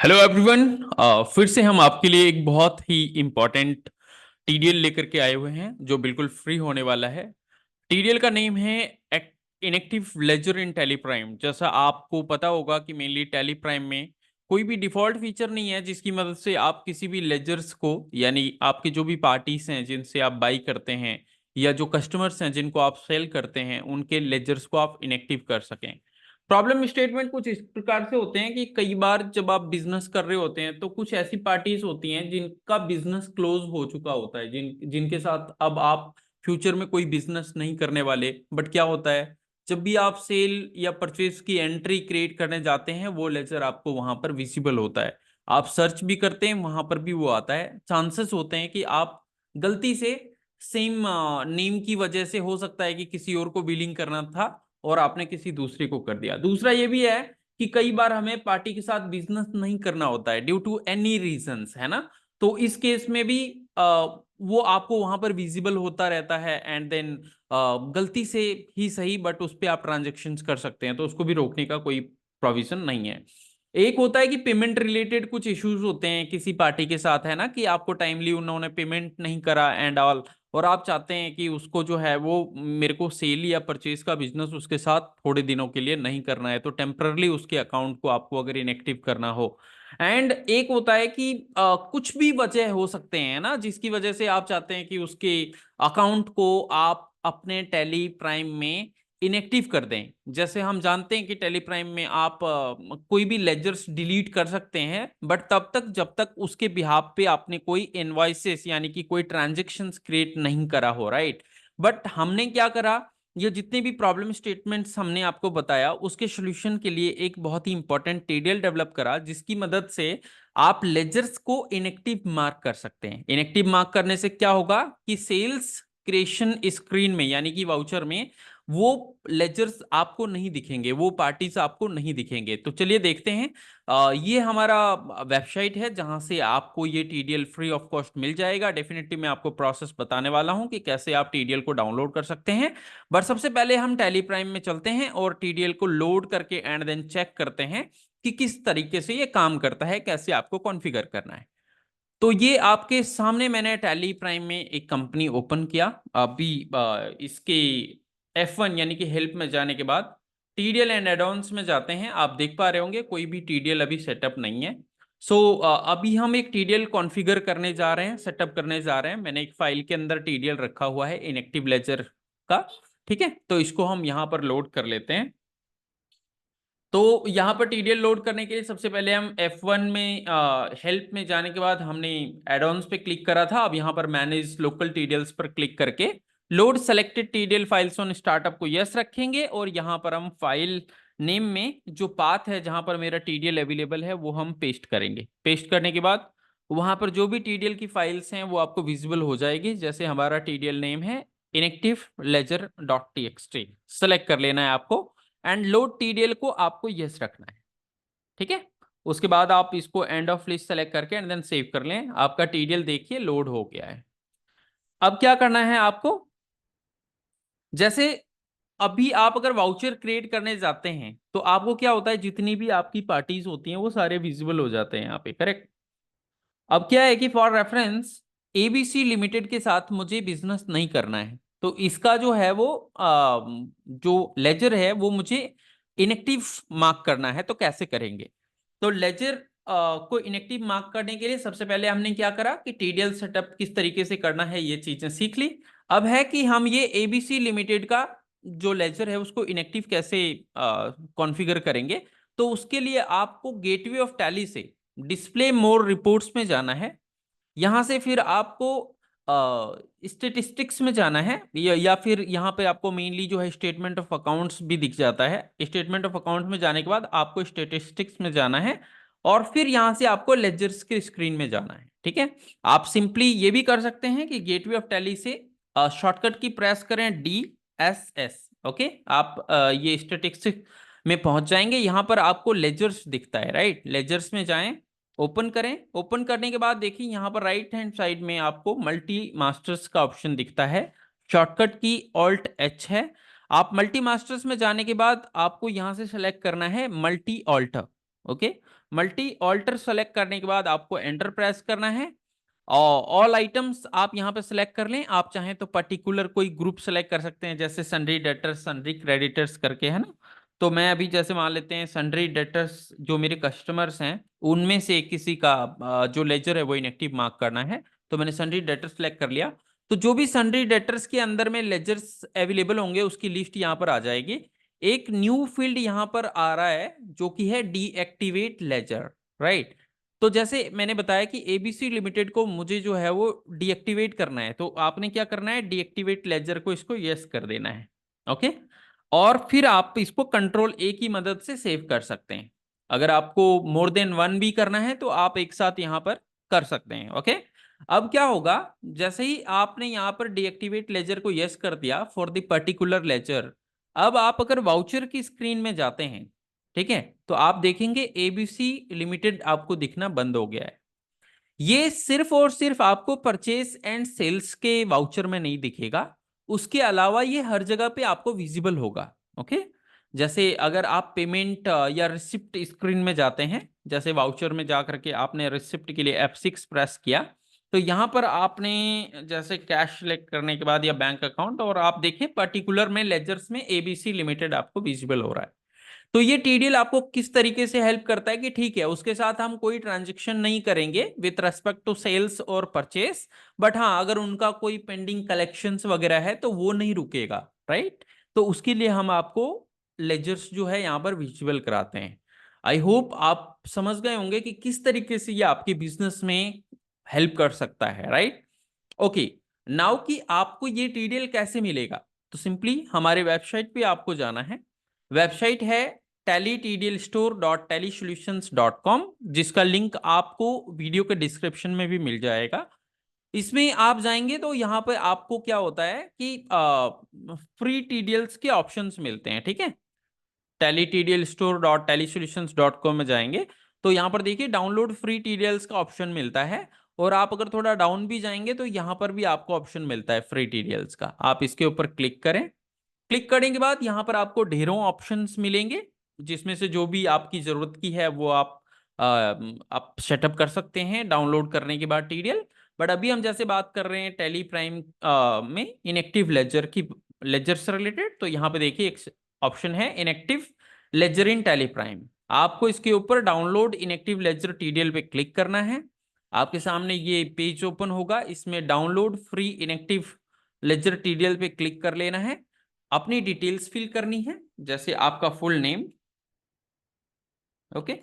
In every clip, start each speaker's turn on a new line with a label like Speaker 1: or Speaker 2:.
Speaker 1: Hello everyone. फिर से हम आपके लिए एक बहुत ही इम्पोर्टेंट टीडीएल लेकर के आए हुए हैं जो बिल्कुल फ्री होने वाला है। टीडीएल का नेम है इनएक्टिव लेजर इन टैली प्राइम। जैसा आपको पता होगा कि मेनली टैली प्राइम में कोई भी डिफॉल्ट फीचर नहीं है जिसकी मदद से आप किसी भी लेजर्स को, यानी आपके जो भी पार्टीज हैं जिनसे आप बाई करते हैं या जो कस्टमर्स हैं जिनको आप सेल करते हैं, उनके लेजर्स को आप इनएक्टिव कर सकें। प्रॉब्लम स्टेटमेंट कुछ इस प्रकार से होते हैं कि कई बार जब आप बिजनेस कर रहे होते हैं तो कुछ ऐसी पार्टीज होती हैं जिनका बिजनेस क्लोज हो चुका होता है, जिनके साथ अब आप फ्यूचर में कोई बिजनेस नहीं करने वाले। बट क्या होता है, जब भी आप सेल या परचेज की एंट्री क्रिएट करने जाते हैं वो लेजर आपको वहां पर विजिबल होता है। आप सर्च भी करते हैं वहां पर भी वो आता है। चांसेस होते हैं कि आप गलती से सेम नेम की वजह से, हो सकता है कि किसी और को बिलिंग करना था और आपने किसी दूसरे को कर दिया। दूसरा ये भी है कि कई बार हमें पार्टी के साथ बिजनेस नहीं करना होता है ड्यू टू एनी रीजंस, है ना। तो इस केस में भी वो आपको वहां पर विजिबल होता रहता है एंड देन गलती से ही सही बट उस पर आप ट्रांजेक्शन कर सकते हैं, तो उसको भी रोकने का कोई प्रोविजन नहीं है। एक होता है कि पेमेंट रिलेटेड कुछ इश्यूज होते हैं किसी पार्टी के साथ, है ना, कि आपको टाइमली उन्होंने पेमेंट नहीं करा एंड ऑल, और आप चाहते हैं कि उसको जो है वो मेरे को सेल या परचेज का बिजनेस उसके साथ थोड़े दिनों के लिए नहीं करना है, तो टेम्पररली उसके अकाउंट को आपको अगर इनएक्टिव करना हो। एंड एक होता है कि कुछ भी वजह हो सकते हैं ना जिसकी वजह से आप चाहते हैं कि उसके अकाउंट को आप अपने टेली प्राइम में इनएक्टिव कर दें। जैसे हम जानते हैं कि टेली प्राइम में आप कोई भी लेजर्स डिलीट कर सकते हैं बट तब तक जब तक उसके बिहाफ पे आपने कोई इनवॉइसेस यानी कि कोई ट्रांजेक्शन्स क्रिएट नहीं करा हो, राइट। बट हमने क्या करा, ये जितने भी प्रॉब्लम स्टेटमेंट्स हमने आपको बताया उसके सोल्यूशन के लिए एक बहुत ही इंपॉर्टेंट टीडीएल डेवलप करा जिसकी मदद से आप लेजर्स को इनएक्टिव मार्क कर सकते हैं। इनएक्टिव मार्क करने से क्या होगा कि सेल्स क्रिएशन स्क्रीन में यानी कि वाउचर में वो लेजर्स आपको नहीं दिखेंगे, वो पार्टीज आपको नहीं दिखेंगे। तो चलिए देखते हैं। ये हमारा वेबसाइट है जहां से आपको ये टीडीएल फ्री ऑफ कॉस्ट मिल जाएगा। डेफिनेटली मैं आपको प्रोसेस बताने वाला हूं कि कैसे आप टीडीएल को डाउनलोड कर सकते हैं। बट सबसे पहले हम टैली प्राइम में चलते हैं और टीडीएल को लोड करके एंड देन चेक करते हैं कि किस तरीके से ये काम करता है, कैसे आपको कॉन्फ़िगर करना है। तो ये आपके सामने मैंने टैली प्राइम में एक कंपनी ओपन किया। अभी इसके F1 यानी कि हेल्प में जाने के बाद टीडीएल एंड एडॉन्स में जाते हैं। आप देख पा रहे होंगे कोई भी टीडीएल अभी सेटअप नहीं है। सो अभी हम एक टीडीएल कॉन्फ़िगर करने जा रहे हैं, सेटअप करने जा रहे हैं। मैंने एक फाइल के अंदर टीडीएल रखा हुआ है इनएक्टिव लेजर का, ठीक है। तो इसको हम यहाँ पर लोड कर लेते हैं। तो यहाँ पर टीडीएल लोड करने के लिए सबसे पहले हम F1 में हेल्प में जाने के बाद हमने एडॉन्स पे क्लिक करा था। अब यहाँ पर मैनेज लोकल टीडीएल्स पर क्लिक करके load selected TDL files on startup को यस रखेंगे और यहाँ पर हम फाइल नेम में जो पाथ है जहाँ पर मेरा टीडीएल अवेलेबल है वो हम पेस्ट करेंगे। पेस्ट करने के बाद वहाँ पर जो भी टीडीएल की फाइल्स हैं वो आपको विजिबल हो जाएगी। जैसे हमारा टीडीएल नेम है inactive ledger dot T select कर लेना है आपको एंड लोड टीडीएल को आपको यस रखना है, ठीक है। उसके बाद आप इसको एंड ऑफ लिस्ट सेलेक्ट करके एंड देन सेव कर लें। आपका टीडीएल देखिए लोड हो गया है। अब क्या करना है आपको, जैसे अभी आप अगर वाउचर क्रिएट करने जाते हैं तो आपको क्या होता है, जितनी भी आपकी पार्टीज होती हैं वो सारे विजिबल हो जाते हैं यहाँ पे, करेक्ट। अब क्या है कि फॉर रेफरेंस एबीसी लिमिटेड के साथ मुझे बिजनेस नहीं करना है, तो इसका जो है वो जो लेजर है वो मुझे इनएक्टिव मार्क करना है। तो कैसे करेंगे, तो लेजर को इनएक्टिव मार्क करने के लिए सबसे पहले हमने क्या करा कि टीडीएल सेटअप किस तरीके से करना है ये चीजें सीख ली। अब है कि हम ये एबीसी लिमिटेड का जो लेजर है उसको इनएक्टिव कैसे कॉन्फ़िगर करेंगे। तो उसके लिए आपको गेटवे ऑफ टैली से डिस्प्ले मोर रिपोर्ट्स में जाना है। यहां से फिर आपको स्टेटिस्टिक्स में जाना है या फिर यहाँ पे आपको मेनली जो है स्टेटमेंट ऑफ अकाउंट्स भी दिख जाता है। स्टेटमेंट ऑफ अकाउंट्स में जाने के बाद आपको स्टेटिस्टिक्स में जाना है और फिर यहाँ से आपको लेजर्स के स्क्रीन में जाना है, ठीक है। आप सिंपली ये भी कर सकते हैं कि गेटवे ऑफ टैली से शॉर्टकट की प्रेस करें DSS, ओके। आप ये स्टेटिस्टिक्स में पहुंच जाएंगे। यहाँ पर आपको लेजर्स दिखता है, राइट। लेजर्स में जाएं, ओपन करें। ओपन करने के बाद देखिए यहाँ पर राइट हैंड साइड में आपको मल्टी मास्टर्स का ऑप्शन दिखता है। शॉर्टकट की Alt H है। आप मल्टी मास्टर्स में जाने के बाद आपको यहाँ से सेलेक्ट करना है multi alter, okay. Multi alter select करने के बाद आपको एंटर प्रेस करना है और ऑल आइटम्स आप यहाँ पे सिलेक्ट कर लें। आप चाहें तो पर्टिकुलर कोई ग्रुप सेलेक्ट कर सकते हैं, जैसे सन्ड्री डेटर्स सन्ड्री क्रेडिटर्स करके, है ना। तो मैं अभी जैसे मान लेते हैं सन्ड्री डेटर्स जो मेरे कस्टमर्स हैं उनमें से किसी का जो लेजर है वो इनएक्टिव मार्क करना है, तो मैंने सन्ड्री डेटर्स सेलेक्ट कर लिया। तो जो भी सन्ड्री डेटर्स के अंदर में लेजर्स अवेलेबल होंगे उसकी लिस्ट यहाँ पर आ जाएगी। एक न्यू फील्ड यहाँ पर आ रहा है जो कि है डीएक्टिवेट लेजर, राइट। तो जैसे मैंने बताया कि एबीसी लिमिटेड को मुझे जो है वो डीएक्टिवेट करना है, तो आपने क्या करना है, डीएक्टिवेट लेजर को इसको यस कर देना है। ओके। और फिर आप इसको कंट्रोल ए की मदद से सेव कर सकते हैं। अगर आपको मोर देन वन भी करना है तो आप एक साथ यहां पर कर सकते हैं। ओके। अब क्या होगा, जैसे ही आपने यहां पर डीएक्टिवेट लेजर को यस कर दिया फॉर द पर्टिकुलर लेजर, अब आप अगर वाउचर की स्क्रीन में जाते हैं, ठीक है, तो आप देखेंगे एबीसी लिमिटेड आपको दिखना बंद हो गया है। ये सिर्फ और सिर्फ आपको परचेस एंड सेल्स के वाउचर में नहीं दिखेगा, उसके अलावा ये हर जगह पे आपको विजिबल होगा। ओके। जैसे अगर आप पेमेंट या रिसिप्ट स्क्रीन में जाते हैं, जैसे वाउचर में जा करके आपने रिसिप्ट के लिए F6 प्रेस किया, तो यहां पर आपने जैसे कैश सिलेक्ट करने के बाद या बैंक अकाउंट, और आप देखें पर्टिकुलर में लेजर्स में एबीसी लिमिटेड आपको विजिबल हो रहा है। तो ये टीडीएल आपको किस तरीके से हेल्प करता है कि ठीक है उसके साथ हम कोई ट्रांजेक्शन नहीं करेंगे विथ रेस्पेक्ट टू सेल्स और परचेस, बट हाँ अगर उनका कोई पेंडिंग कलेक्शंस वगैरह है तो वो नहीं रुकेगा, राइट। तो उसके लिए हम आपको लेजर्स जो है यहाँ पर विजुअल कराते हैं। आई होप आप समझ गए होंगे कि किस तरीके से ये आपके बिजनेस में हेल्प कर सकता है, राइट। ओके। नाउ कि आपको ये टीडीएल कैसे मिलेगा, तो सिंपली हमारे वेबसाइट पे आपको जाना है। वेबसाइट है tally-tdlstore.tallysolutions.com, जिसका लिंक आपको वीडियो के डिस्क्रिप्शन में भी मिल जाएगा। इसमें आप जाएंगे तो यहाँ पे आपको क्या होता है कि फ्री टीडीएल्स के ऑप्शंस मिलते हैं, ठीक है। tally-tdlstore.tallysolutions.com में जाएंगे तो यहाँ पर देखिए डाउनलोड फ्री टीडीएल्स का ऑप्शन मिलता है। और आप अगर थोड़ा डाउन भी जाएंगे तो यहाँ पर भी आपको ऑप्शन मिलता है फ्री टीडीएल्स का, आप इसके ऊपर क्लिक करें। क्लिक करने के बाद यहाँ पर आपको ढेरों ऑप्शंस मिलेंगे, जिसमें से जो भी आपकी जरूरत की है वो आप सेटअप कर सकते हैं डाउनलोड करने के बाद टीडीएल। बट अभी हम जैसे बात कर रहे हैं टेली प्राइम में इनएक्टिव लेजर की, लेजर से रिलेटेड, तो यहाँ पे देखिए एक ऑप्शन है inactive ledger in Tally Prime. आपको इसके ऊपर डाउनलोड इनएक्टिव लेजर टीडीएल पे क्लिक करना है। आपके सामने ये पेज ओपन होगा, इसमें download free inactive ledger TDL पे क्लिक कर लेना है। अपनी डिटेल्स फिल करनी है, जैसे आपका full name, okay.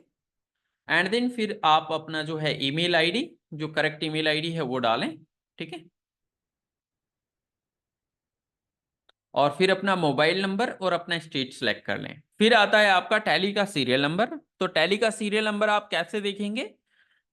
Speaker 1: And then फिर आप अपना जो है ईमेल आईडी, जो करेक्ट ईमेल आईडी है वो डालें, ठीक है। और फिर अपना मोबाइल नंबर और अपना स्टेट सेलेक्ट कर लें। फिर आता है आपका टैली का सीरियल नंबर। तो टैली का सीरियल नंबर आप कैसे देखेंगे,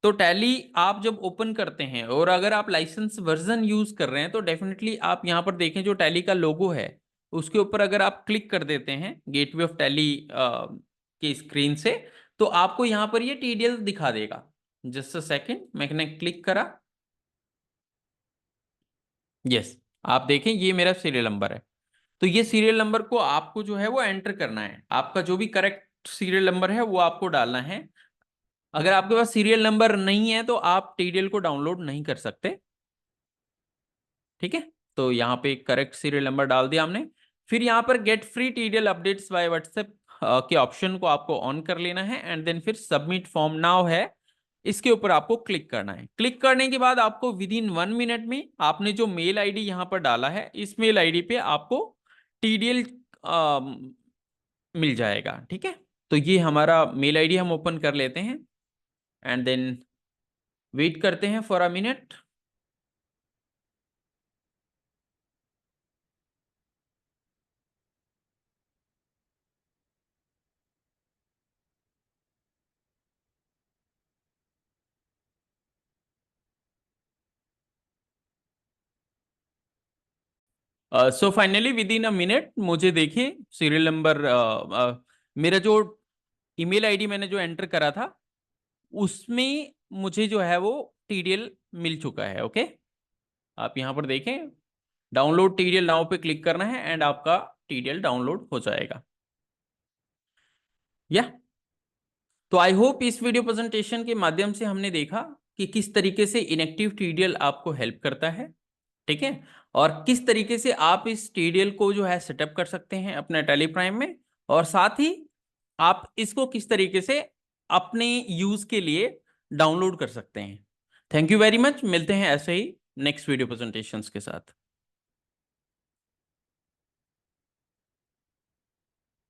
Speaker 1: तो टैली आप जब ओपन करते हैं और अगर आप लाइसेंस वर्जन यूज कर रहे हैं तो डेफिनेटली आप यहाँ पर देखें जो टैली का लोगो है उसके ऊपर अगर आप क्लिक कर देते हैं गेटवे ऑफ टैली की स्क्रीन से, तो आपको यहाँ पर ये टीडीएल दिखा देगा। जस्ट अ सेकेंड, मैंने क्लिक करा, यस, आप देखें ये मेरा सीरियल नंबर है। तो ये सीरियल नंबर को आपको जो है वो एंटर करना है, आपका जो भी करेक्ट सीरियल नंबर है वो आपको डालना है। अगर आपके पास सीरियल नंबर नहीं है तो आप टीडीएल को डाउनलोड नहीं कर सकते, ठीक है। तो यहाँ पे करेक्ट सीरियल नंबर डाल दिया हमने। फिर यहाँ पर get free TDL updates by WhatsApp के ऑप्शन को आपको ऑन कर लेना है। एंड देन फिर सबमिट फॉर्म नाउ है, इसके ऊपर आपको क्लिक करना है। क्लिक करने के बाद आपको विद इन 1 मिनट में आपने जो मेल आईडी यहाँ पर डाला है इस मेल आईडी पे आपको टीडीएल मिल जाएगा, ठीक है। तो ये हमारा मेल आईडी हम ओपन कर लेते हैं एंड देन वेट करते हैं for a minute. So finally with in a minute मुझे देखिए सीरियल नंबर, मेरा जो ईमेल आईडी मैंने जो एंटर करा था उसमें मुझे जो है वो टीडीएल मिल चुका है, ओके। आप यहाँ पर देखें डाउनलोड टीडीएल नाउ पे क्लिक करना है एंड आपका टीडीएल डाउनलोड हो जाएगा, या तो आई होप इस वीडियो प्रेजेंटेशन के माध्यम से हमने देखा कि किस तरीके से इनएक्टिव टीडीएल आपको हेल्प करता है, ठीक है, और किस तरीके से आप इस टीडीएल को जो है सेटअप कर सकते हैं अपने टेलीप्राइम में, और साथ ही आप इसको किस तरीके से अपने यूज के लिए डाउनलोड कर सकते हैं। थैंक यू वेरी मच, मिलते हैं ऐसे ही नेक्स्ट वीडियो प्रेजेंटेशंस के साथ।